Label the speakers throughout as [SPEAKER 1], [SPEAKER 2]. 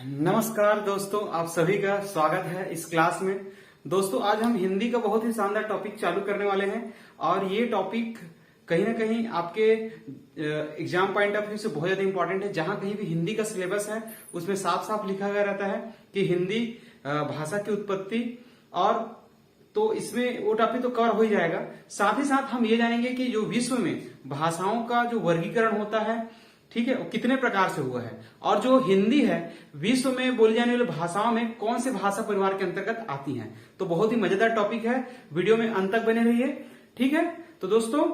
[SPEAKER 1] नमस्कार दोस्तों, आप सभी का स्वागत है इस क्लास में। दोस्तों, आज हम हिंदी का बहुत ही शानदार टॉपिक चालू करने वाले हैं और ये टॉपिक कहीं ना कहीं आपके एग्जाम पॉइंट ऑफ व्यू से बहुत ज्यादा इंपॉर्टेंट है। जहां कहीं भी हिंदी का सिलेबस है उसमें साफ साफ लिखा गया रहता है कि हिंदी भाषा की उत्पत्ति, और तो इसमें वो टॉपिक तो कवर हो ही जाएगा। साथ ही साथ हम ये जानेंगे कि जो विश्व में भाषाओं का जो वर्गीकरण होता है, ठीक है, वो कितने प्रकार से हुआ है, और जो हिंदी है विश्व में बोली जाने वाली भाषाओं में कौन से भाषा परिवार के अंतर्गत आती हैं। तो बहुत ही मजेदार टॉपिक है, वीडियो में अंत तक बने रहिए। ठीक है, तो दोस्तों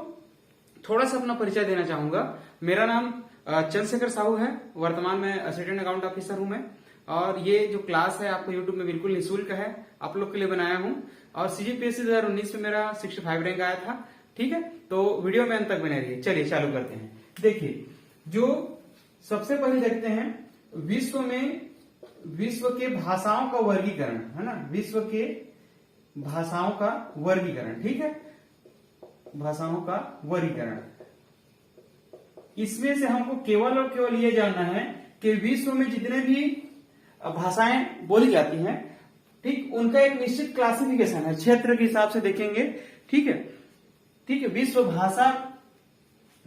[SPEAKER 1] थोड़ा सा अपना परिचय देना चाहूंगा। मेरा नाम चंद्रशेखर साहू है, वर्तमान में असिस्टेंट अकाउंट ऑफिसर हूं मैं, और ये जो क्लास है आपको यूट्यूब में बिल्कुल निःशुल्क है, आप लोग के लिए बनाया हूं। और सीजीपीएससी 2019 में मेरा 65 रैंक आया था। ठीक है, तो वीडियो में अंत तक बने रहिए। चलिए चालू करते हैं। देखिए, जो सबसे पहले देखते हैं विश्व के भाषाओं का वर्गीकरण, है ना, विश्व के भाषाओं का वर्गीकरण। ठीक है, भाषाओं का वर्गीकरण। इसमें से हमको केवल और केवल ये जानना है कि विश्व में जितने भी भाषाएं बोली जाती हैं, ठीक, उनका एक निश्चित क्लासिफिकेशन है, क्षेत्र के हिसाब से देखेंगे। ठीक है, ठीक है,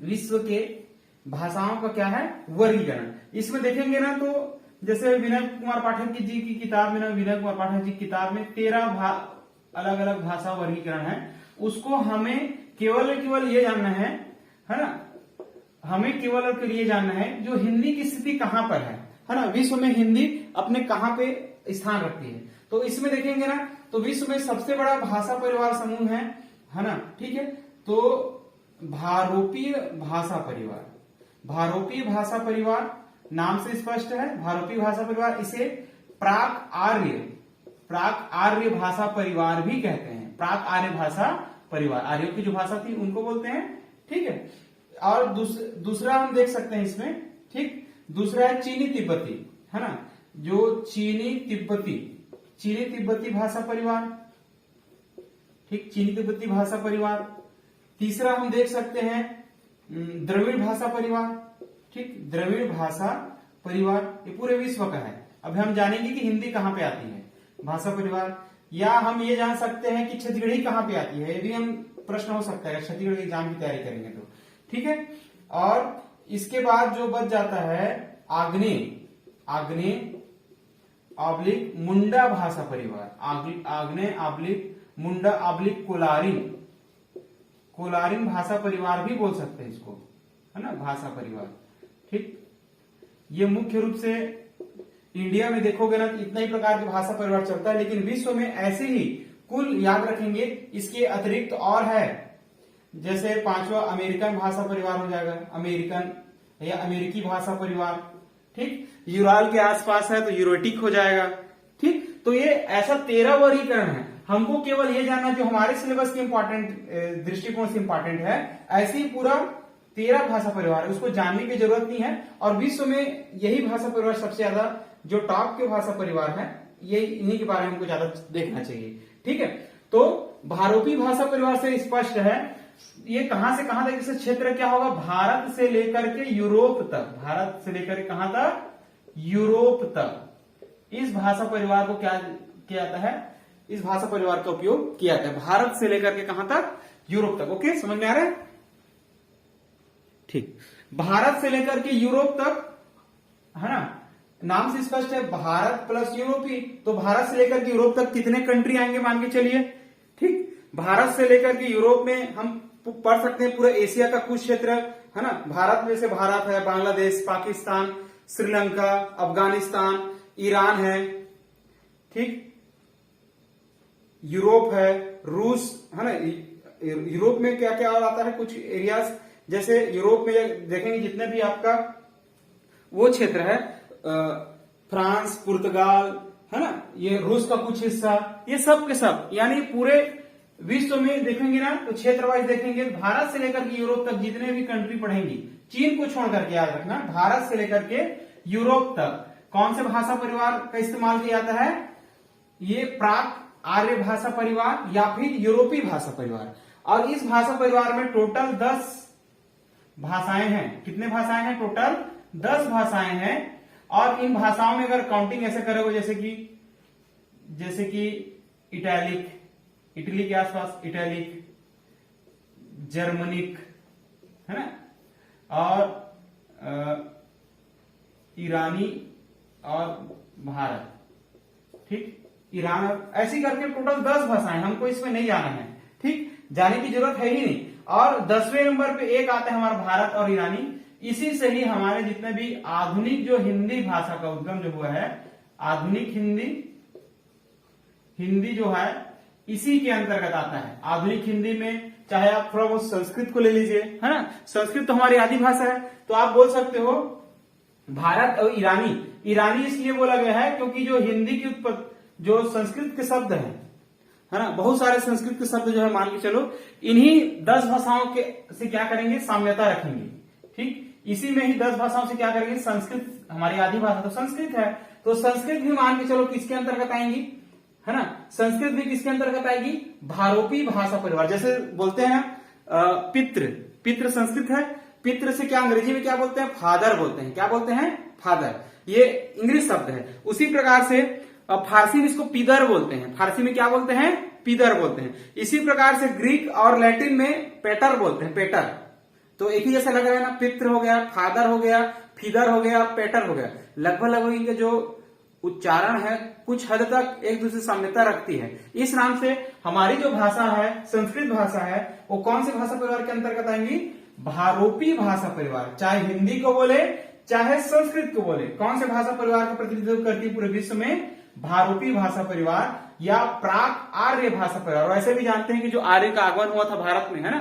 [SPEAKER 1] विश्व के भाषाओं का क्या है वर्गीकरण। इसमें देखेंगे ना, तो जैसे विनय कुमार पाठक जी की किताब में ना, विनय कुमार पाठक जी की किताब में 13 अलग अलग भाषा वर्गीकरण है। उसको हमें केवल ये जानना है ना, हमें केवल और केवल ये जानना है जो हिंदी की स्थिति कहां पर है ना, विश्व में हिंदी अपने कहां पे स्थान रखती है। तो इसमें देखेंगे ना, तो विश्व में सबसे बड़ा भाषा परिवार समूह है ना। ठीक है, तो भारोपीय भाषा परिवार, भारोपीय भाषा परिवार नाम से स्पष्ट है। भारोपीय भाषा परिवार, इसे प्राक आर्य भाषा परिवार भी कहते हैं। प्राक आर्य भाषा परिवार, आर्यों की जो भाषा थी उनको बोलते हैं। ठीक है, और दूसरा हम देख सकते हैं इसमें, ठीक, दूसरा है चीनी तिब्बती, है ना, जो चीनी तिब्बती भाषा परिवार, ठीक, चीनी तिब्बती भाषा परिवार। तीसरा हम देख सकते हैं द्रविड़ भाषा परिवार, ठीक, द्रविड़ भाषा परिवार, ये पूरे विश्व का है। अब हम जानेंगे कि हिंदी कहां पे आती है भाषा परिवार, या हम ये जान सकते हैं कि छत्तीसगढ़ी कहां पे आती है। ये भी हम प्रश्न हो सकता है छत्तीसगढ़ के एग्जाम की तैयारी करेंगे तो। ठीक है, और इसके बाद जो बच जाता है आग्नेय ऑब्लिक मुंडा भाषा परिवार, आग्नेय ऑब्लिक मुंडा ऑब्लिक कोलारिन भाषा परिवार भी बोल सकते हैं इसको, है ना, भाषा परिवार। ठीक, ये मुख्य रूप से इंडिया में देखोगे ना, इतना ही प्रकार के भाषा परिवार चलता है, लेकिन विश्व में ऐसे ही कुल याद रखेंगे। इसके अतिरिक्त और है, जैसे 5वां अमेरिकन भाषा परिवार हो जाएगा, अमेरिकन या अमेरिकी भाषा परिवार। ठीक, यूराल के आसपास है तो यूरोटिक हो जाएगा। ठीक, तो ये ऐसा 13 वर्गीकरण है। हमको केवल ये जानना जो हमारे सिलेबस के इंपॉर्टेंट दृष्टिकोण से इंपॉर्टेंट है, ऐसे ही पूरा 13 भाषा परिवार है, उसको जानने की जरूरत नहीं है। और विश्व में यही भाषा परिवार सबसे ज्यादा जो टॉप के भाषा परिवार है, ये इन्हीं के बारे में हमको ज्यादा देखना चाहिए। ठीक है, तो भारोपी भाषा परिवार से स्पष्ट है ये कहां से कहां तक, इससे क्षेत्र क्या होगा, भारत से लेकर के यूरोप तक, भारत से लेकर के कहां तक, यूरोप तक। इस भाषा परिवार को क्या किया जाता है, इस भाषा परिवार का उपयोग किया जाता है, भारत से लेकर के कहां तक, यूरोप तक। ओके, समझ में आ रहा है? ठीक, भारत से लेकर के यूरोप तक, है ना, नाम से स्पष्ट है, भारत प्लस यूरोपी। तो भारत से लेकर के यूरोप तक कितने कंट्री आएंगे मान के चलिए। ठीक, भारत से लेकर के यूरोप में हम पढ़ सकते हैं पूरा एशिया का कुछ क्षेत्र, है ना। भारत में से भारत है, बांग्लादेश, पाकिस्तान, श्रीलंका, अफगानिस्तान, ईरान है। ठीक, यूरोप है, रूस, है ना। यूरोप में क्या क्या और आता है, कुछ एरियाज, जैसे यूरोप में देखेंगे जितने भी आपका वो क्षेत्र है, फ्रांस, पुर्तगाल, है ना, ये रूस का कुछ हिस्सा, ये सब के सब, यानी पूरे विश्व में देखेंगे ना, तो क्षेत्र वाइज देखेंगे, भारत से लेकर के यूरोप तक जितने भी कंट्री पढ़ेंगी, चीन को छोड़ करके याद रखना, भारत से लेकर के यूरोप तक कौन से भाषा परिवार का इस्तेमाल किया जाता है, ये प्राक आर्य भाषा परिवार या फिर यूरोपीय भाषा परिवार। और इस भाषा परिवार में टोटल 10 भाषाएं हैं। कितने भाषाएं हैं? टोटल 10 भाषाएं हैं। और इन भाषाओं में अगर काउंटिंग ऐसे करोगे जैसे कि इटैलिक, इटली के आसपास इटैलिक, जर्मनिक, है ना, और ईरानी और भारत, ठीक, ईरान, ऐसी करके टोटल 10 भाषाएं, हमको इसमें नहीं जाना है, ठीक, जाने की जरूरत है ही नहीं। और 10वें नंबर पे एक आता है हमारा भारत और ईरानी। इसी से ही हमारे जितने भी आधुनिक जो हिंदी भाषा का उद्गम जो हुआ है, आधुनिक हिंदी जो है इसी के अंतर्गत आता है। आधुनिक हिंदी में चाहे आप थोड़ा बहुत संस्कृत को ले लीजिए, है ना, संस्कृत तो हमारी आदि भाषा है, तो आप बोल सकते हो भारत और ईरानी। ईरानी इसलिए बोला गया है क्योंकि जो हिंदी की उत्पत्ति, जो संस्कृत के शब्द है ना, बहुत सारे संस्कृत के शब्द जो है मान के चलो इन्हीं 10 भाषाओं के से क्या करेंगे, साम्यता रखेंगे, ठीक, इसी में ही 10 भाषाओं से क्या करेंगे, संस्कृत हमारी आदि भाषा तो संस्कृत है, तो संस्कृत भी मान के चलो किसके अंतर्गत आएंगी, है ना, संस्कृत भी किसके अंतर्गत आएगी, भारोपी भाषा परिवार। जैसे बोलते हैं पितृ संस्कृत है, पितृ से क्या अंग्रेजी में क्या बोलते हैं, फादर बोलते हैं, क्या बोलते हैं, फादर, ये इंग्लिश शब्द है। उसी प्रकार से फारसी में इसको पिदर बोलते हैं, फारसी में क्या बोलते हैं, पिदर बोलते हैं। इसी प्रकार से ग्रीक और लैटिन में पेटर बोलते हैं, पेटर, तो एक ही जैसा लग रहा है ना, पितृ हो गया, फादर हो गया, फिदर हो गया, पेटर हो गया, लगभग इनके जो उच्चारण है कुछ हद तक एक दूसरे साम्यता रखती है। इस नाम से हमारी जो भाषा है, संस्कृत भाषा है, वो कौन से भाषा परिवार के अंतर्गत आएंगी, भारोपी भाषा परिवार। चाहे हिंदी को बोले चाहे संस्कृत को बोले, कौन से भाषा परिवार का प्रतिनिधित्व करती है पूरे विश्व में, भारोपी भाषा परिवार या प्राक आर्य भाषा परिवार। वैसे भी जानते हैं कि जो आर्य का आगमन हुआ था भारत में, है ना,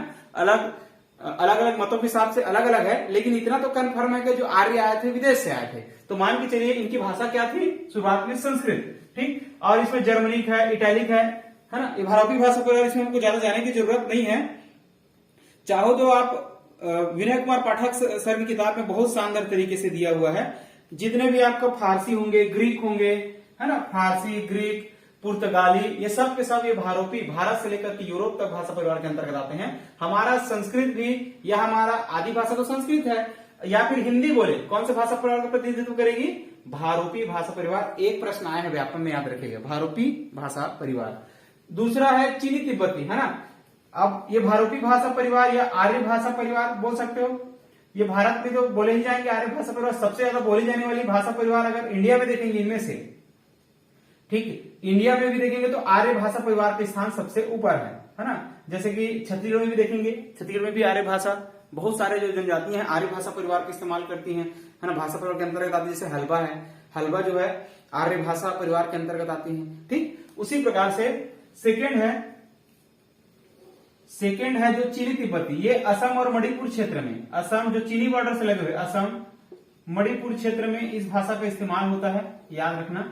[SPEAKER 1] अलग अलग मतों के हिसाब से अलग अलग है, लेकिन इतना तो कंफर्म है कि जो आर्य आए थे विदेश से आए थे। तो मान के चलिए इनकी भाषा क्या थी शुरुआत में, संस्कृत, ठीक, और इसमें जर्मनिक है, इटैलिक है ना, ये भारोपी भाषा परिवार, इसमें हमको ज्यादा जाने की जरूरत नहीं है। चाहो तो आप विनय कुमार पाठक सर की किताब में बहुत शानदार तरीके से दिया हुआ है, जितने भी आपका फारसी होंगे, ग्रीक होंगे, है ना, फारसी, ग्रीक, पुर्तगाली, ये सब के सब ये भारोपी, भारत से लेकर के यूरोप तक भाषा परिवार के अंतर्गत आते हैं। हमारा संस्कृत भी, या हमारा आदि भाषा तो संस्कृत है, या फिर हिंदी बोले, कौन से भाषा परिवार का प्रतिनिधित्व करेगी, भारोपी भाषा परिवार। एक प्रश्न आया है व्यापक में, याद रखिएगा, भारोपी भाषा परिवार। दूसरा है चीनी तिब्बती, है ना, अब ये भारोपी भाषा परिवार या आर्य भाषा परिवार बोल सकते हो। ये भारत में तो बोले ही जाएंगे आर्य भाषा परिवार, सबसे ज्यादा बोली जाने वाली भाषा परिवार अगर इंडिया में देखेंगे इनमें से, ठीक, इंडिया में भी देखेंगे तो आर्य भाषा परिवार का स्थान सबसे ऊपर है ना। जैसे कि छत्तीसगढ़ में भी देखेंगे, छत्तीसगढ़ में भी आर्य भाषा, बहुत सारे जो जनजातियां हैं आर्य भाषा परिवार का इस्तेमाल करती हैं, है ना, भाषा परिवार के अंतर्गत आती है। जैसे हलबा है, हलबा जो है आर्य भाषा परिवार के अंतर्गत आती है, ठीक। उसी प्रकार से सेकेंड है जो चीनी तिब्बती, ये असम और मणिपुर क्षेत्र में, असम जो चीनी बॉर्डर से लगे हुए असम मणिपुर क्षेत्र में इस भाषा का इस्तेमाल होता है, याद रखना।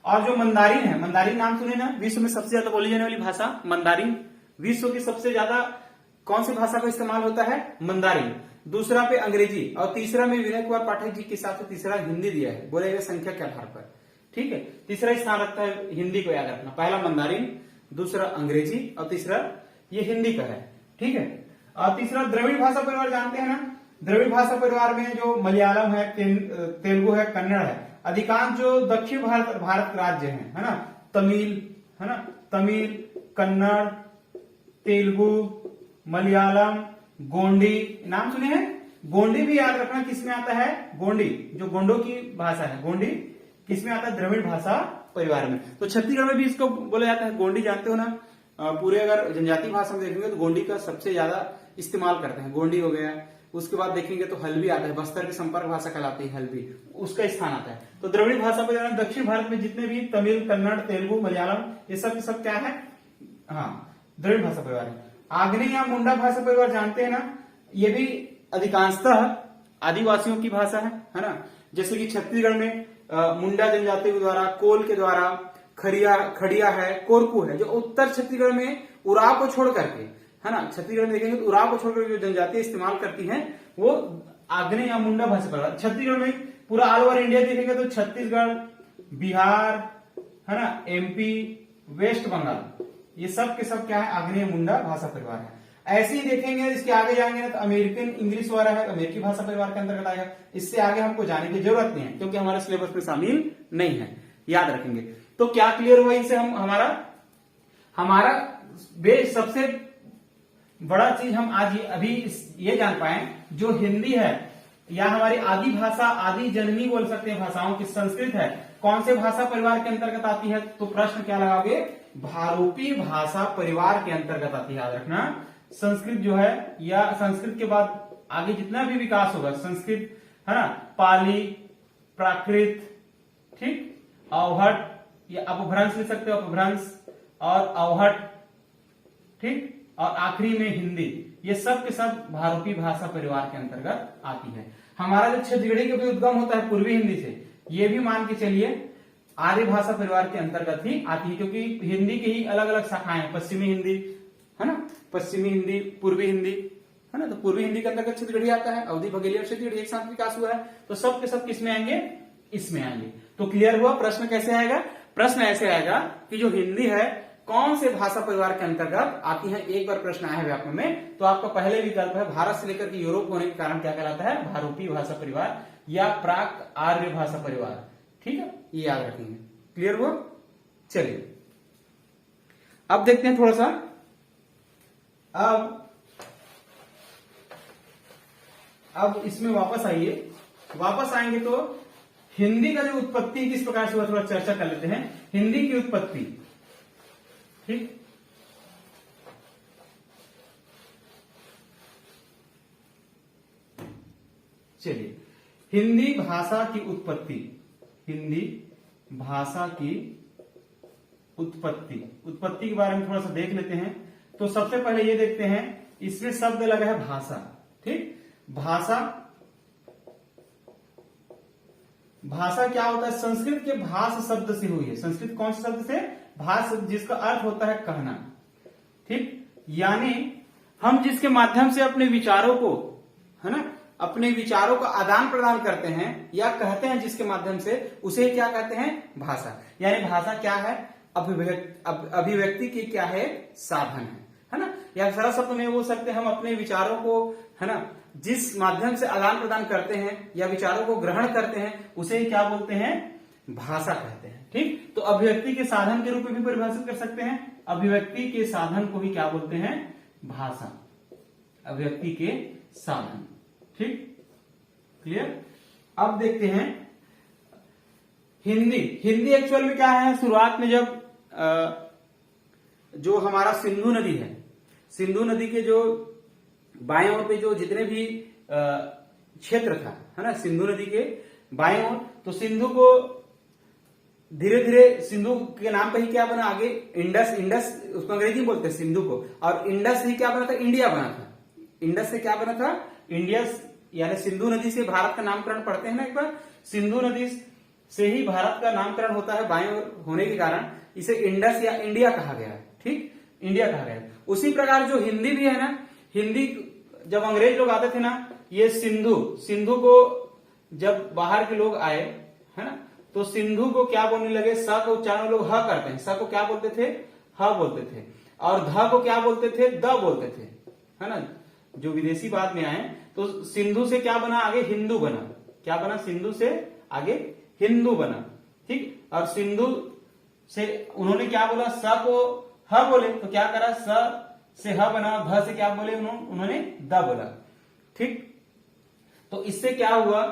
[SPEAKER 1] और जो मंदारिन है, मंदारिन नाम सुने ना, विश्व में सबसे ज्यादा बोली जाने वाली भाषा मंदारिन, विश्व की सबसे ज्यादा कौन सी भाषा का इस्तेमाल होता है, मंदारिन। दूसरा पे अंग्रेजी, और तीसरा में विनय कुमार पाठक जी के हिसाब से तीसरा हिंदी दिया है, बोले गए संख्या के आधार पर, ठीक है। तीसरा स्थान रखता है हिंदी को, याद रखना, पहला मंदारिन, दूसरा अंग्रेजी और तीसरा ये हिंदी का है, ठीक है। और तीसरा द्रविड़ भाषा परिवार, जानते हैं ना, द्रविड़ भाषा परिवार में जो मलयालम है, तेलुगु है, कन्नड़ है, अधिकांश जो दक्षिण भारत राज्य है ना, तमिल, है ना, तमिल, कन्नड़, तेलुगु, मलयालम, गोंडी, नाम सुने हैं, गोंडी भी याद रखना किसमें आता है, गोंडी जो गोंडों की भाषा है, गोंडी किसमें आता है, द्रविड़ भाषा परिवार में। तो छत्तीसगढ़ में भी इसको बोला जाता है गोंडी, जानते हो ना, पूरे अगर जनजाति भाषा में देखेंगे तो गोंडी का सबसे ज्यादा इस्तेमाल करते हैं, गोंडी हो गया। उसके बाद देखेंगे तो हल्बी आता है, बस्तर की संपर्क भाषा कहलाती है हल्बी, उसका स्थान आता है। तो द्रविड़ भाषा परिवार दक्षिण भारत में जितने भी तमिल, कन्नड़, तेलुगु, मलयालम, ये सब क्या है, हाँ, द्रविड़ भाषा परिवार है। आग्नेय या मुंडा भाषा परिवार जानते हैं ना, ये भी अधिकांशतः आदिवासियों की भाषा है ना। जैसे कि छत्तीसगढ़ में मुंडा जनजाति के द्वारा, कोल के द्वारा, खड़िया है, कोरकू है, जो उत्तर छत्तीसगढ़ में उराव को छोड़ करके, है ना, छत्तीसगढ़ में देखेंगे तो उराव को छोड़कर जो जनजातियां इस्तेमाल करती हैं वो आग्नेय या मुंडा भाषा परिवार। छत्तीसगढ़ में पूरा ऑल ओवर इंडिया देखेंगे तो छत्तीसगढ़, बिहार, है ना, एमपी, वेस्ट बंगाल, ये सब के सब क्या है, आग्नेय मुंडा भाषा परिवार है। ऐसे ही देखेंगे, इसके आगे जाएंगे ना तो अमेरिकन इंग्लिश वाला है, अमेरिकी भाषा परिवार के अंतर्गत आएगा। इससे आगे हमको जाने की जरूरत नहीं है क्योंकि हमारे सिलेबस में शामिल नहीं है, याद रखेंगे। तो क्या क्लियर हुआ इनसे? हम हमारा बेस सबसे बड़ा चीज हम आज अभी ये जान पाए, जो हिंदी है या हमारी आदि भाषा, आदि जननी बोल सकते हैं भाषाओं की, संस्कृत है, कौन से भाषा परिवार के अंतर्गत आती है? तो प्रश्न क्या लगाओगे? भारूपी भाषा परिवार के अंतर्गत आती है, याद रखना। संस्कृत जो है, या संस्कृत के बाद आगे जितना भी विकास होगा, संस्कृत है ना, पाली, प्राकृत, ठीक, अवहट या अपभ्रंश लिख सकते हो, अपभ्रंश और अवहट, ठीक, और आखिरी में हिंदी, ये सब के सब भारूपी भाषा परिवार के अंतर्गत आती है। हमारा जो छत्तीसगढ़ी का भी उद्गम होता है पूर्वी हिंदी से, ये भी मान के चलिए आर्य भाषा परिवार के अंतर्गत ही आती है, क्योंकि हिंदी की ही अलग अलग शाखाएं हैं, पश्चिमी हिंदी है ना, पश्चिमी हिंदी, पूर्वी हिंदी है ना, तो पूर्वी हिंदी के अंतर्गत छत्तीसगढ़ी आता है, अवधी, बघेली और छत्तीसगढ़ी एक साथ विकास हुआ है, तो सब के सब किसमें आएंगे? इसमें आएंगे। तो क्लियर हुआ? प्रश्न कैसे आएगा? प्रश्न ऐसे आएगा कि जो हिंदी है कौन से भाषा परिवार के अंतर्गत आती है। एक बार प्रश्न आया है व्याकरण में, तो आपका पहले विकल्प है भारत से लेकर के यूरोप होने के कारण क्या कहलाता है? भारूपी भाषा परिवार या प्राक आर्य भाषा परिवार, ठीक है, ये याद रखेंगे। क्लियर हुआ? चलिए अब देखते हैं थोड़ा सा, अब इसमें वापस आइए। वापस आएंगे तो हिंदी का जो उत्पत्ति किस प्रकार से हुआ, थोड़ा चर्चा कर लेते हैं। हिंदी की उत्पत्ति, ठीक, चलिए, हिंदी भाषा की उत्पत्ति, हिंदी भाषा की उत्पत्ति के बारे में थोड़ा सा देख लेते हैं। तो सबसे पहले ये देखते हैं, इसमें शब्द लगा है भाषा, ठीक। भाषा क्या होता है? संस्कृत के भाष शब्द से हुई है। संस्कृत कौन से शब्द से? भाष, जिसका अर्थ होता है कहना, ठीक। यानी हम जिसके माध्यम से अपने विचारों को, है ना, अपने विचारों का आदान प्रदान करते हैं या कहते हैं जिसके माध्यम से, उसे क्या कहते हैं? भाषा। यानी भाषा क्या है? अभिव्यक्ति की क्या है? साधन है ना। या सरल शब्द में बोल सकते हैं, हम अपने विचारों को, है ना, जिस माध्यम से आदान प्रदान करते हैं या विचारों को ग्रहण करते हैं, उसे क्या बोलते हैं? भाषा कहते हैं, ठीक। तो अभिव्यक्ति के साधन के रूप में भी परिभाषित कर सकते हैं। अभिव्यक्ति के साधन को भी क्या बोलते हैं? भाषा। अभिव्यक्ति के साधन, ठीक, क्लियर। अब देखते हैं हिंदी एक्चुअल में क्या है? शुरुआत में जब जो हमारा सिंधु नदी है, सिंधु नदी के जो बाएं ओर पे जो जितने भी क्षेत्र था, है ना, सिंधु नदी के बाएं ओर, तो सिंधु को धीरे धीरे, सिंधु के नाम पे ही क्या बना आगे? इंडस, उसको अंग्रेजी में बोलते हैं सिंधु को, और इंडस ही क्या बना था? इंडिया बना था। इंडस से क्या बना था? इंडिया, यानी सिंधु नदी से भारत का नामकरण पढ़ते हैं ना एक बार, सिंधु नदी से ही भारत का नामकरण होता है, बाएं ओर होने के कारण इसे इंडस या इंडिया कहा गया है, ठीक, इंडिया कहा गया है। उसी प्रकार जो हिंदी भी है ना, हिंदी जब अंग्रेज लोग आते थे ना, ये सिंधु को जब बाहर के लोग आए, है ना, तो सिंधु को क्या बोलने लगे? स का उच्चारण लोग ह करते हैं, स को क्या बोलते थे? ह बोलते थे, और ध को क्या बोलते थे? द बोलते थे, है ना। जो विदेशी बाद में आए, तो सिंधु से क्या बना? आगे हिंदू बना। क्या बना? सिंधु से आगे हिंदू बना, ठीक। और सिंधु से उन्होंने क्या बोला? स को ह बोले, तो क्या करा? स से ह बना, ध से क्या बोले? उन्होंने द बोला, ठीक। तो इससे क्या हुआ?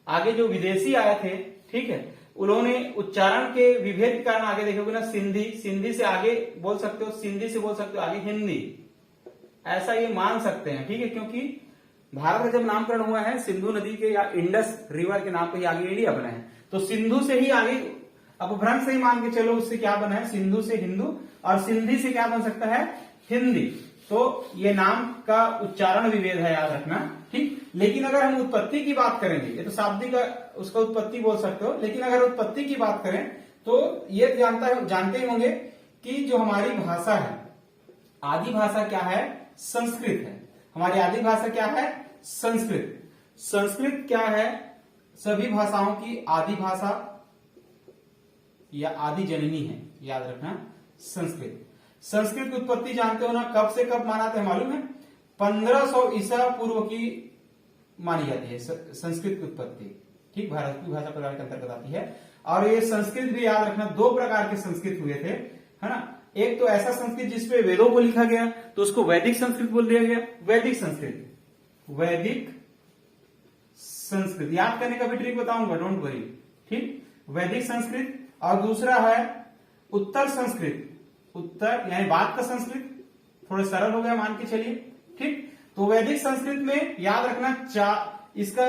[SPEAKER 1] आगे जो विदेशी आए थे, ठीक है, उन्होंने उच्चारण के विभेद के कारण आगे देखोगे ना, सिंधी से आगे बोल सकते हो, सिंधी से बोल सकते हो आगे हिंदी, ऐसा ये मान सकते हैं, ठीक है। क्योंकि भारत का जब नामकरण हुआ है सिंधु नदी के या इंडस रिवर के नाम पे ही आगे इंडिया बना है, तो सिंधु से ही आगे अपभ्रंश से ही मान के चलो, उससे क्या बना है? सिंधु से हिंदू, और सिंधी से क्या बन सकता है? हिंदी। तो ये नाम का उच्चारण विभेद है, याद रखना, ठीक। लेकिन अगर हम उत्पत्ति की बात करेंगे, ये तो शाब्दिक उसका उत्पत्ति बोल सकते हो, लेकिन अगर उत्पत्ति की बात करें तो ये जानते ही होंगे कि जो हमारी भाषा है, आदि भाषा क्या है? संस्कृत है। हमारी आदि भाषा क्या है? संस्कृत। संस्कृत क्या है? सभी भाषाओं की आदि भाषा या आदि जननी है, याद रखना, संस्कृत। संस्कृत की उत्पत्ति जानते हो ना, कब से कब माना था मालूम है? 1500 ईसा पूर्व की मानी जाती है संस्कृत की उत्पत्ति। ठीक, भारत की भाषा प्रकार के अंतर्गत आती है। और ये संस्कृत भी याद रखना, दो प्रकार के संस्कृत हुए थे, है ना। एक तो ऐसा संस्कृत जिसपे वेदों को लिखा गया तो उसको वैदिक संस्कृत बोल दिया गया, वैदिक संस्कृत, वैदिक संस्कृत। याद करने का भी ट्रिक बताऊंगा, डोंट वरी। ठीक, वैदिक संस्कृत। और दूसरा है उत्तर संस्कृत, उत्तर यानी बाद का संस्कृत, थोड़ा सरल हो गया मान के चलिए। ठीक, तो वैदिक संस्कृत में याद रखना इसका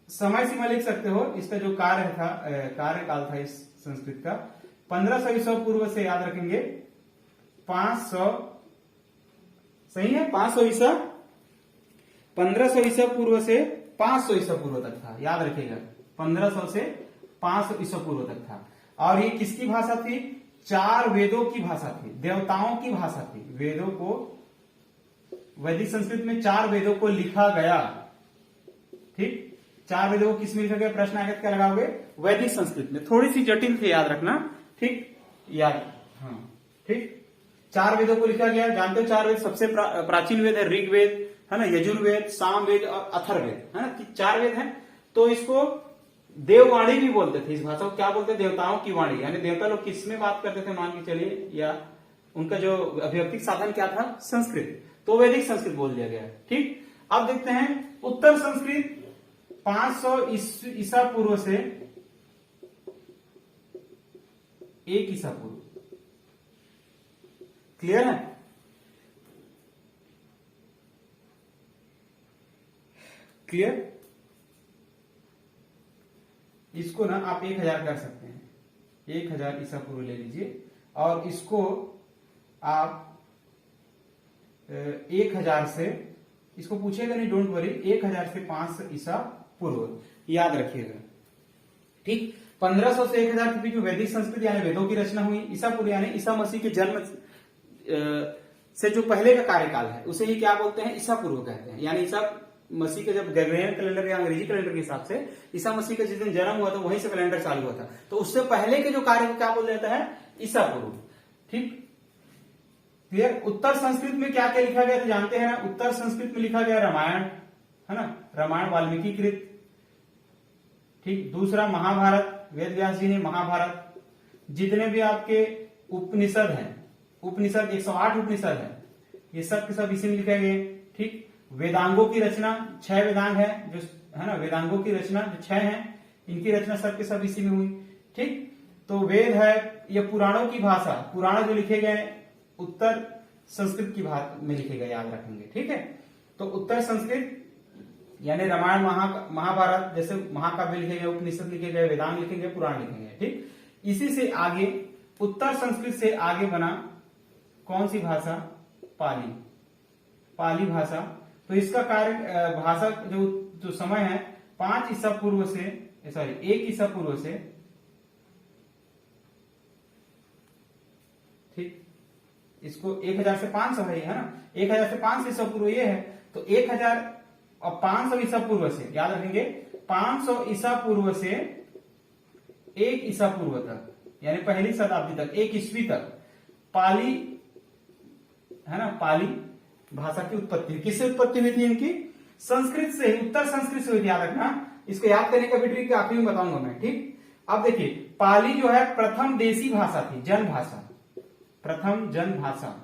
[SPEAKER 1] समय सीमा लिख सकते हो, इसका जो कार्यकाल था इस संस्कृत का 1500 ईसा पूर्व से याद रखेंगे 500, सही है, 500 ईसा, 1500 ईसा पूर्व से 500 ईसा पूर्व तक था, याद रखिएगा। 1500 से 500 ईसा पूर्व तक था। और ये किसकी भाषा थी? 4 वेदों की भाषा थी, देवताओं की भाषा थी। वेदों को, वैदिक संस्कृत में 4 वेदों को लिखा गया। ठीक, 4 वेदों को किसमें लिखा गया? प्रश्न आगत क्या लगाओगे? वैदिक संस्कृत में। थोड़ी सी जटिल थे, याद रखना। ठीक, याद, हाँ, ठीक, 4 वेदों को लिखा गया। जानते हो 4 वेद? सबसे प्राचीन वेद है ऋग्वेद, है ना, यजुर्वेद, सामवेद और अथर्ववेद, है ना, 4 वेद हैं। तो इसको देववाणी भी बोलते थे। इस भाषा को क्या बोलते? देवताओं की वाणी। यानी देवता लोग किसमें बात करते थे मान के चलिए, या उनका जो अभिव्यक्ति साधन क्या था? संस्कृत। तो वैदिक संस्कृत बोल दिया गया। ठीक, अब देखते हैं उत्तर संस्कृत 500 ईसा पूर्व से 1 ईसा पूर्व। क्लियर है? क्लियर? इसको ना आप 1000 कर सकते हैं, 1000 ईसा पूर्व ले लीजिए, और इसको आप 1000 से, इसको पूछेगा नहीं, डोंट वरी, 1000 से 500 ईसा पूर्व याद रखिएगा। ठीक, 1500 से 1000 के बीच में वैदिक संस्कृत यानी वेदों की रचना हुई। ईसा पूर्व यानी ईसा मसीह के जन्म से जो पहले का कार्यकाल है उसे ही क्या बोलते हैं? ईसा पूर्व कहते हैं। यानी ईसा मसीह का जब ग्रेगोरियन कैलेंडर या अंग्रेजी कैलेंडर के हिसाब से ईसा मसीह का जिस दिन जन्म हुआ था वहीं से कैलेंडर चालू हुआ था, तो उससे पहले के जो कार्य को क्या बोल जाता है? ईसा पूर्व। ठीक, क्लियर? उत्तर संस्कृत में क्या क्या लिखा गया तो जानते हैं ना। उत्तर संस्कृत में लिखा गया रामायण, है ना, रामायण वाल्मीकि कृत। ठीक, दूसरा महाभारत, वेद व्यास जी ने महाभारत। जितने भी आपके उपनिषद हैं, उपनिषद 108 उपनिषद है, ये सब के सब इसी में लिखे गए। ठीक, वेदांगों की रचना 6 वेदांग है जो, है ना, वेदांगों की रचना जो 6 हैं, इनकी रचना सब के सब इसी में हुई। ठीक, तो वेद है, ये पुराणों की भाषा, पुराण जो लिखे गए उत्तर संस्कृत की भाषा में लिखे गए, याद रखेंगे। ठीक है, तो उत्तर संस्कृत यानी रामायण, महाभारत जैसे महाकाव्य लिखे गए, उपनिषद लिखे गए, वेदांग लिखे गए, पुराण लिखे गए। ठीक, इसी से आगे उत्तर संस्कृत से आगे बना कौन सी भाषा? पाली, पाली भाषा। तो इसका कार्य भाषा जो समय है 5 ईसा पूर्व से, सॉरी 1 ईसा पूर्व से, ठीक, इसको 1000 से 500 है ना, 1000 से 500 ईसा पूर्व ये है। तो 1000 और 500 ईसा पूर्व से, याद रखेंगे, 500 ईसा पूर्व से 1 ईसा पूर्व तक, यानी पहली शताब्दी तक, 1 ईस्वी तक पाली, है ना, पाली भाषा की उत्पत्ति। किससे उत्पत्ति हुई थी इनकी? संस्कृत से, उत्तर संस्कृत से हुई थी, याद रखना। इसको याद करने का भी ट्रिक आखिरी में बताऊंगा मैं। ठीक, अब देखिए, पाली जो है प्रथम देसी भाषा थी, जन भाषा, प्रथम जन भाषा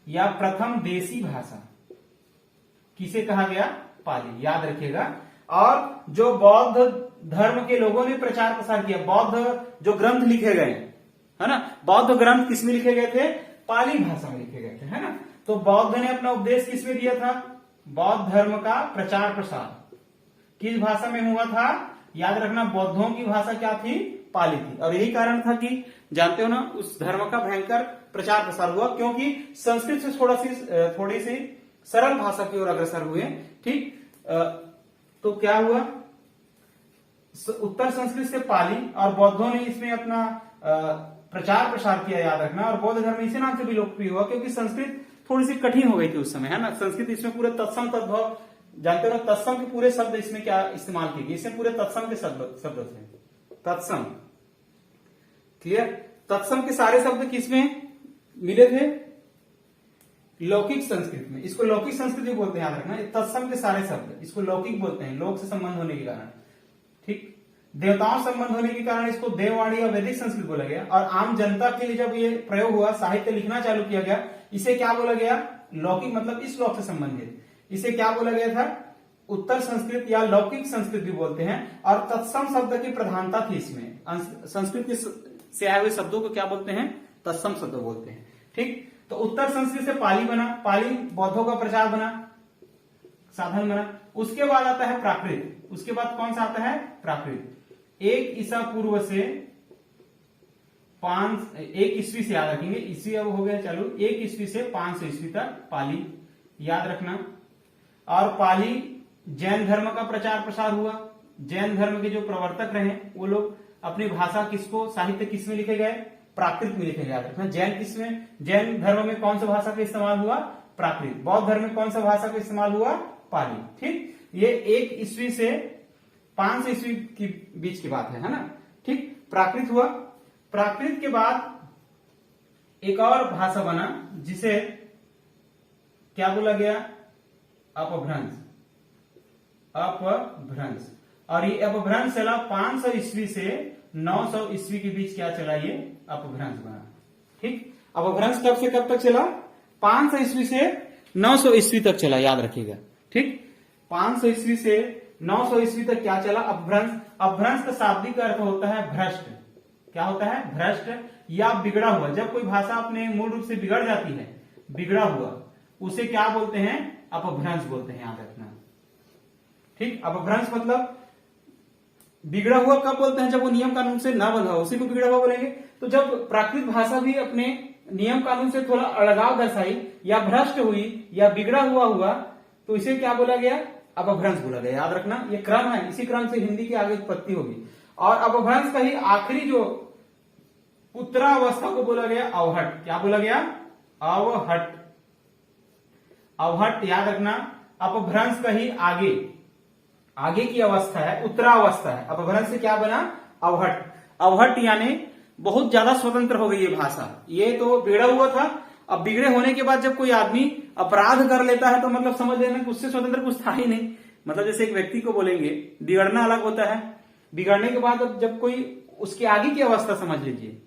[SPEAKER 1] या प्रथम देसी भाषा किसे कहा गया? पाली, याद रखिएगा। और जो बौद्ध धर्म के लोगों ने प्रचार प्रसार किया, बौद्ध जो ग्रंथ लिखे गए, है ना, बौद्ध ग्रंथ किसमें लिखे गए थे? पाली भाषा में लिखे गए थे, है ना। तो बौद्ध ने अपना उपदेश किसमें दिया था? बौद्ध धर्म का प्रचार प्रसार किस भाषा में हुआ था? याद रखना, बौद्धों की भाषा क्या थी? पाली थी। और यही कारण था कि जानते हो ना, उस धर्म का भयंकर प्रचार प्रसार हुआ, क्योंकि संस्कृत से थोड़ी सी सरल भाषा की ओर अग्रसर हुए। ठीक, तो क्या हुआ? उत्तर संस्कृत से पाली, और बौद्धों ने इसमें अपना प्रचार प्रसार किया, याद रखना। और बौद्ध धर्म इसी नाम से भी लोकप्रिय हुआ, क्योंकि संस्कृत थोड़ी सी कठिन हो गई थी उस समय, है ना। संस्कृत इसमें पूरे तत्सम तद्भव, जानते हो ना, तत्सम के पूरे शब्द इसमें क्या इस्तेमाल किए गए? इसमें पूरे तत्सम के शब्द थे, तत्सम। क्लियर? तत्सम के सारे शब्द किसमें मिले थे लौकिक संस्कृत में। इसको लौकिक संस्कृति बोलते हैं, याद रखना। तत्सम के सारे शब्द इसको लौकिक बोलते हैं, लोक से संबंध होने के कारण। ठीक, देवताओं से संबंध होने के कारण इसको देववाणी या वैदिक संस्कृत बोला गया। और आम जनता के लिए जब ये प्रयोग हुआ, साहित्य लिखना चालू किया गया, इसे क्या बोला गया? लौकिक, मतलब इस लोक से संबंधित। इसे क्या बोला गया था? उत्तर संस्कृत या लौकिक संस्कृत भी बोलते हैं। और तत्सम शब्द की प्रधानता थी इसमें। संस्कृत से आए हुए शब्दों को क्या बोलते हैं? तत्सम शब्द बोलते हैं। ठीक, तो उत्तर संस्कृत से पाली बना, पाली बौद्धों का प्रचार बना, साधन बना। उसके बाद आता है प्राकृत। उसके बाद कौन सा आता है? प्राकृत। 1 ईसा पूर्व से 1 ईस्वी से, याद रखेंगे, ईस्वी अब हो गया चालू, 1 ईस्वी से 500 ईस्वी तक पाली, याद रखना। और पाली जैन धर्म का प्रचार प्रसार हुआ। जैन धर्म के जो प्रवर्तक रहे वो लोग अपनी भाषा किसको, साहित्य किस में लिखे गए? प्राकृत में लिखे गए, याद रखना। जैन किस में? जैन धर्म में कौन सा भाषा का इस्तेमाल हुआ? प्राकृत। बौद्ध धर्म में कौन सा भाषा का इस्तेमाल हुआ? पाली। ठीक, ये 1 ईस्वी से 500 ईस्वी के बीच की बात है ना। ठीक, प्राकृत हुआ। प्राकृत के बाद एक और भाषा बना जिसे क्या बोला गया? अपभ्रंश। अपभ्रंश। और ये अपभ्रंश चला 500 ईस्वी से 900 ईस्वी के बीच। क्या चला? ये अपभ्रंश बना। ठीक, अपभ्रंश कब से कब तक चला? 500 ईस्वी से 900 ईस्वी तक चला, याद रखिएगा। ठीक, 500 ईस्वी से 900 ईस्वी तक क्या चला? अपभ्रंश। अपभ्रंश का शाब्दिक अर्थ होता है भ्रष्ट। क्या होता है? भ्रष्ट या बिगड़ा हुआ। जब कोई भाषा अपने मूल रूप से बिगड़ जाती है, बिगड़ा हुआ, उसे क्या बोलते हैं? अपभ्रंश बोलते हैं, याद रखना। ठीक, अपभ्रंश मतलब बिगड़ा हुआ कब बोलते हैं? जब वो नियम कानून से ना बंधा हो, उसी को बिगड़ा हुआ बोलेंगे। तो जब प्राकृत भाषा भी अपने नियम कानून से थोड़ा अलगाव दर्शाई या भ्रष्ट हुई या बिगड़ा हुआ तो इसे क्या बोला गया? अपभ्रंश बोला गया, याद रखना। ये क्रम है, इसी क्रम से हिंदी की आगे उत्पत्ति होगी। और अपभ्रंश का ही आखिरी जो उत्तरावस्था को बोला गया अवहट। क्या बोला गया? अवहट। अवहट, याद रखना। अपभ्रंश का ही आगे की अवस्था है, उत्तरावस्था है। अपभ्रंश से क्या बना? अवहट। अवहट यानी बहुत ज्यादा स्वतंत्र हो गई ये भाषा। ये तो बिगड़ा हुआ था, अब बिगड़े होने के बाद जब कोई आदमी अपराध कर लेता है तो मतलब समझ लेना कि उससे स्वतंत्र कुछ था ही नहीं। मतलब जैसे एक व्यक्ति को बोलेंगे बिगड़ना अलग होता है, बिगड़ने के बाद अब जब कोई उसके आगे की अवस्था समझ लीजिए,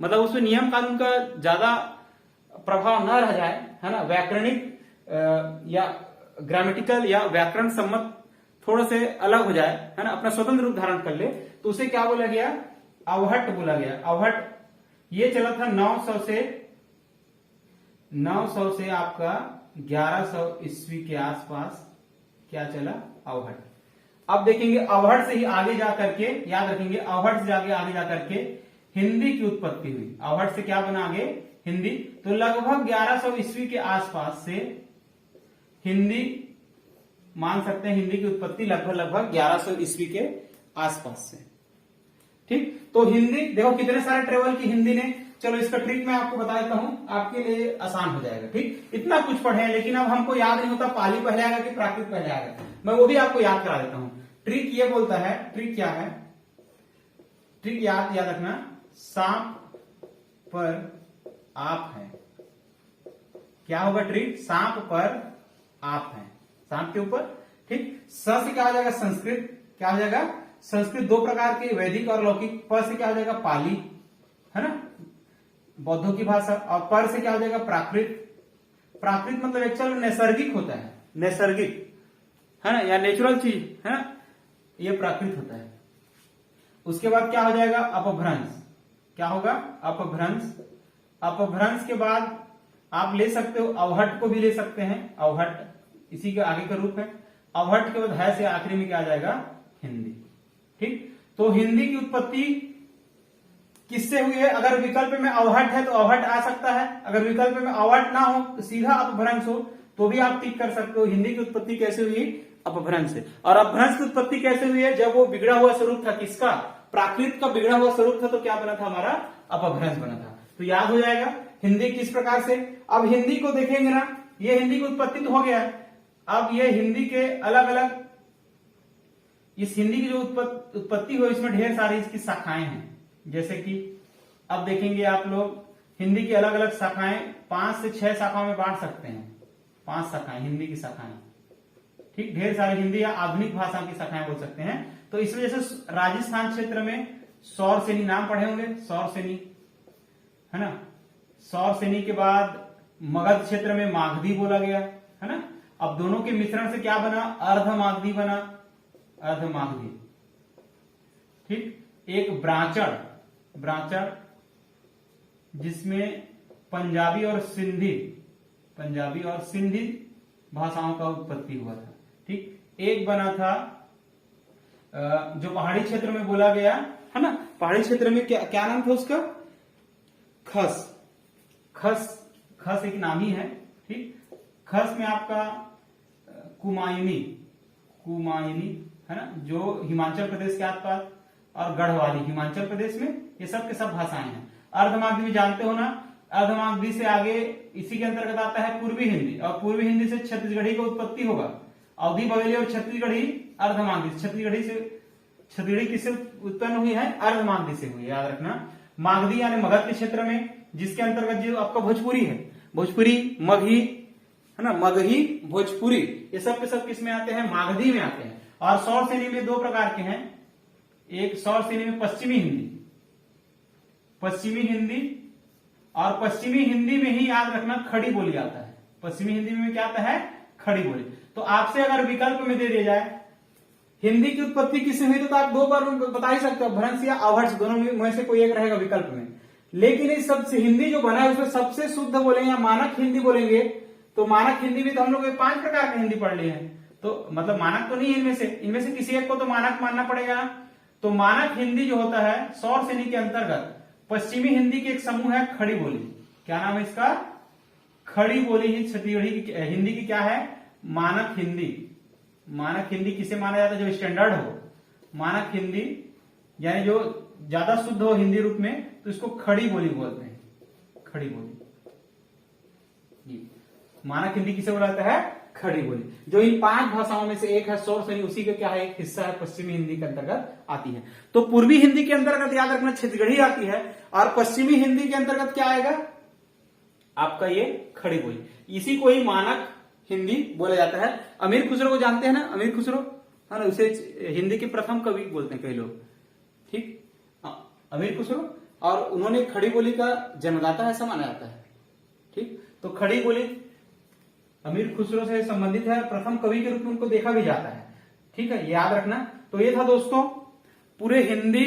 [SPEAKER 1] मतलब उसमें नियम कानून का ज्यादा प्रभाव न रह जाए, है ना, व्याकरणिक या ग्रामेटिकल या व्याकरण सम्मत थोड़ा से अलग हो जाए, है ना, अपना स्वतंत्र रूप धारण कर ले, तो उसे क्या बोला गया? अवहट बोला गया। अवहट ये चला था 900 से आपका 1100 ईस्वी के आसपास। क्या चला? अवहट। अब देखेंगे अवहट से ही आगे जाकर के, याद रखेंगे, अवहट से आगे जाकर के हिंदी की उत्पत्ति हुई। अवहट से क्या बना आगे? हिंदी। तो लगभग 1100 ईस्वी के आसपास से हिंदी मान सकते हैं, हिंदी की उत्पत्ति लगभग 1100 ईस्वी के आसपास से। ठीक, तो हिंदी देखो कितने सारे ट्रेवल की हिंदी ने। चलो इसका ट्रिक मैं आपको बता देता हूं, आपके लिए आसान हो जाएगा। ठीक, इतना कुछ पढ़े हैं लेकिन अब हमको याद नहीं होता पाली पहले आएगा कि प्राकृत पहले आएगा। मैं वो भी आपको याद करा देता हूं। ट्रिक ये बोलता है, ट्रिक क्या है? ट्रिक याद रखना, सांप पर आप है। क्या होगा ट्रिक? सांप पर आप है, सांप के ऊपर। ठीक, स से क्या हो जाएगा? संस्कृत। क्या हो जाएगा? संस्कृत। दो प्रकार के, वैदिक और लौकिक। प से क्या हो जाएगा? पाली, है ना, बौद्धों की भाषा। और पर से क्या हो जाएगा? प्राकृत। प्राकृत मतलब एक्चुअल नैसर्गिक होता है, नैसर्गिक, है ना, या नेचुरल चीज, है ना, ये प्राकृत होता है। उसके बाद क्या हो जाएगा? अपभ्रंश। क्या होगा? अपभ्रंश। अपभ्रंश के बाद आप ले सकते हो, अवहट को भी ले सकते हैं। अवहट इसी के आगे का रूप है। अवहट के बाद है से आखिरी में क्या आ जाएगा? हिंदी। ठीक, तो हिंदी की उत्पत्ति किससे हुई है? अगर विकल्प में अवहट है तो अवहट आ सकता है, अगर विकल्प में अवहट ना हो, सीधा अपभ्रंश हो, तो भी आप टिक कर सकते हो। हिंदी की उत्पत्ति कैसे हुई? अपभ्रंश से। और अपभ्रंश की उत्पत्ति कैसे हुई है? जब वो बिगड़ा हुआ स्वरूप था, किसका? प्राकृत का बिगड़ा हुआ स्वरूप था, तो क्या बना था? हमारा अपभ्रंश बना था। तो याद हो जाएगा हिंदी किस प्रकार से। अब हिंदी को देखेंगे ना, ये हिंदी की उत्पत्ति तो हो गया है। अब ये हिंदी के अलग अलग, इस हिंदी की जो उत्पत्ति हुई, इसमें ढेर सारी इसकी शाखाएं हैं। जैसे कि अब देखेंगे आप लोग हिंदी की अलग अलग शाखाएं 5 से 6 शाखाओं में बांट सकते हैं। 5 शाखाएं हिंदी की शाखाएं, ठीक, ढेर सारी हिंदी या आधुनिक भाषाओं की शाखाएं बोल सकते हैं। तो इस वजह से राजस्थान क्षेत्र में सौर सेनी, नाम पढ़े होंगे सौर सेनी, है ना। सौर सेनी के बाद मगध क्षेत्र में मागधी बोला गया, है ना। अब दोनों के मिश्रण से क्या बना, अर्धमागधी बना, अर्धमागधी, ठीक। एक ब्रांचड़, ब्रांचड़ जिसमें पंजाबी और सिंधी भाषाओं का उत्पत्ति हुआ था, ठीक। एक बना था जो पहाड़ी क्षेत्र में बोला गया, है ना। पहाड़ी क्षेत्र में क्या नाम था उसका, खस एक नाम ही है, ठीक। खस में आपका कुमायूनी, है ना, जो हिमाचल प्रदेश के आसपास, और गढ़वाली हिमाचल प्रदेश में, ये सब के सब भाषाएं हैं। अर्धमागधी जानते हो ना, अर्धमागधी से आगे इसी के अंतर्गत आता है पूर्वी हिंदी, और पूर्वी हिंदी से छत्तीसगढ़ी का उत्पत्ति होगा। अवधी बघेली और छत्तीसगढ़ी अर्धमागधी, छत्तीसगढ़ी किससे उत्पन्न हुई है, अर्धमागधी से हुई है, याद रखना। मागधी यानी मगध के क्षेत्र में, जिसके अंतर्गत जो आपका भोजपुरी है, भोजपुरी, मगही, है ना, मगही, भोजपुरी, ये सब के सब किसमें आते हैं, मागधी में आते हैं। और सौर श्रेणी में 2 प्रकार के हैं, एक सौर श्रेणी में पश्चिमी हिंदी, और पश्चिमी हिंदी में ही याद रखना खड़ी बोली आता है। पश्चिमी हिंदी में क्या आता है, खड़ी बोली। तो आपसे अगर विकल्प में दे दिया जाए हिंदी की उत्पत्ति किससे हुई, तो आप 2 बार बता ही सकते हो, भ्रंश या अभ्रंश, दोनों में से कोई एक रहेगा विकल्प में। लेकिन इस सबसे हिंदी जो बना है उसमें सबसे शुद्ध बोलेंगे या मानक हिंदी बोलेंगे, तो मानक हिंदी भी तो हम लोग 5 प्रकार की हिंदी पढ़ ली है, तो मतलब मानक तो नहीं है इनमें से किसी एक को तो मानक मानना पड़ेगा। तो मानक हिंदी जो होता है सौर श्रेणी के अंतर्गत पश्चिमी हिंदी के एक समूह है खड़ी बोली। क्या नाम है इसका, खड़ी बोली ही छत्तीसगढ़ी की हिंदी की क्या है, मानक हिंदी। मानक हिंदी किसे माना जाता है, जो स्टैंडर्ड हो। मानक हिंदी यानी जो ज्यादा शुद्ध हो हिंदी रूप में, तो इसको खड़ी बोली बोलते हैं, खड़ी बोली। मानक हिंदी किसे बोला जाता है, खड़ी बोली, जो इन 5 भाषाओं में से एक है सौर श्रेणी, उसी का क्या है, एक हिस्सा है, पश्चिमी हिंदी के अंतर्गत आती है। तो पूर्वी हिंदी के अंतर्गत याद रखना छत्तीसगढ़ी आती है, और पश्चिमी हिंदी के अंतर्गत क्या आएगा आपका, ये खड़ी बोली। इसी को ही मानक हिंदी बोला जाता है। अमीर खुसरो को जानते हैं ना, अमीर खुसरो, है ना, उसे हिंदी के प्रथम कवि बोलते हैं कई लोग, ठीक, अमीर खुसरो, और उन्होंने खड़ी बोली का जन्मदाता ऐसा माना जाता है, ठीक। तो खड़ी बोली अमीर खुसरो से संबंधित है, प्रथम कवि के रूप में उनको देखा भी जाता है, ठीक है, याद रखना। तो ये था दोस्तों पूरे हिंदी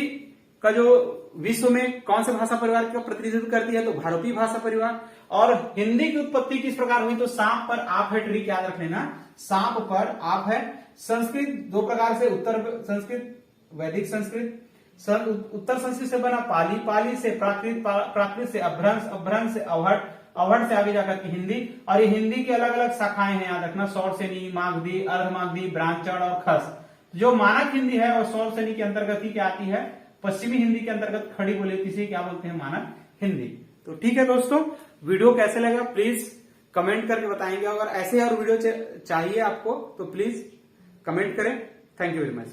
[SPEAKER 1] का जो विश्व में कौन से भाषा परिवार का प्रतिनिधित्व करती है, तो भारतीय भाषा परिवार। और हिंदी की उत्पत्ति किस प्रकार हुई, तो सांप पर आप है, ट्रिक याद रख लेना, सांप पर आप है। संस्कृत 2 प्रकार से, उत्तर संस्कृत, वैदिक संस्कृत। उत्तर संस्कृत से बना पाली से प्राकृत से अभ्रंश, अभ्रंश से अवहट से आगे जाकर के हिंदी। और ये हिंदी की अलग अलग शाखाएं हैं, याद रखना, सौर श्रेणी, मागधी, अर्धमागधी, ब्रांचड़ और खस। जो मानक हिंदी है और सौर श्रेणी के अंतर्गत ही क्या आती है, पश्चिमी हिंदी के अंतर्गत खड़ी बोली, किसी क्या बोलते हैं, मानक हिंदी। तो ठीक है दोस्तों, वीडियो कैसे लगा प्लीज कमेंट करके बताएंगे। अगर ऐसे और वीडियो चाहिए आपको तो प्लीज कमेंट करें। Thank you very much.